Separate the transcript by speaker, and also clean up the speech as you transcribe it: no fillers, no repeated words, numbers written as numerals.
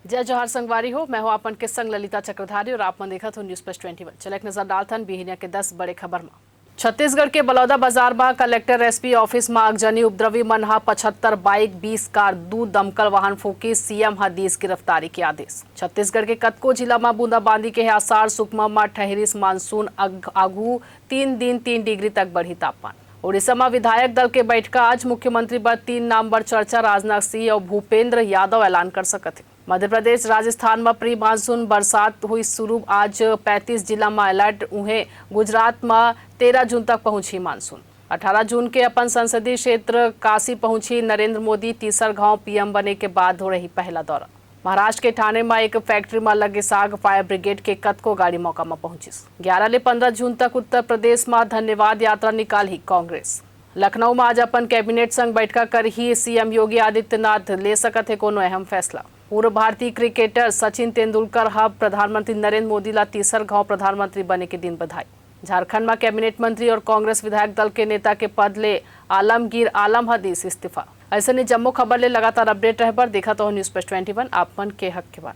Speaker 1: जय जोहार संगवारी हो। मैं हूं आपन के संग ललिता चक्रधारी और आप मन देखा तो न्यूज प्लस 21। चले एक नजर डालथन बिहनिया के 10 बड़े खबर में। छत्तीसगढ़ के बलौदा बाजार में कलेक्टर एसपी ऑफिस में आगजनी उपद्रवी मन 75 बाइक 20 कार 2 दमकल वाहन फूकी। सीएम हदीस गिरफ्तारी के आदेश। छत्तीसगढ़ के कतको जिला में बूंदाबांदी के आसार। सुकमा में ठहरिस मानसून आगू 3 दिन 3 डिग्री तक बढ़ी तापमान। उड़ीसा में विधायक दल के बैठका आज। मुख्यमंत्री पर 3 नाम पर चर्चा। राजनाथ सिंह और भूपेंद्र यादव ऐलान कर सकते। मध्य प्रदेश राजस्थान में प्री मानसून बरसात हुई शुरू। आज 35 जिला में अलर्ट। उन्हें गुजरात में 13 जून तक पहुंची मानसून। 18 जून के अपन संसदीय क्षेत्र काशी पहुंची नरेंद्र मोदी। तीसर गांव पीएम बने के बाद हो रही पहला दौरा। महाराष्ट्र के ठाणे में एक फैक्ट्री में लगे साग। फायर ब्रिगेड के कतको गाड़ी मौका में पहुंची। 11 से 15 जून तक उत्तर प्रदेश में धन्यवाद यात्रा निकाली कांग्रेस। लखनऊ में आज अपन कैबिनेट संग बैठका कर ही सीएम योगी आदित्यनाथ ले सकते है कोनो अहम फैसला। पूर्व भारतीय क्रिकेटर सचिन तेंदुलकर हब प्रधानमंत्री नरेंद्र मोदी ला तीसर गांव प्रधानमंत्री बने के दिन बधाई। झारखंड में कैबिनेट मंत्री और कांग्रेस विधायक दल के नेता के पद ले आलमगीर आलम हदीस इस्तीफा। ऐसे ने जम्मू खबर ले लगातार अपडेट रह पर देखा तो न्यूज प्लस 21 आप मन के हक के बात।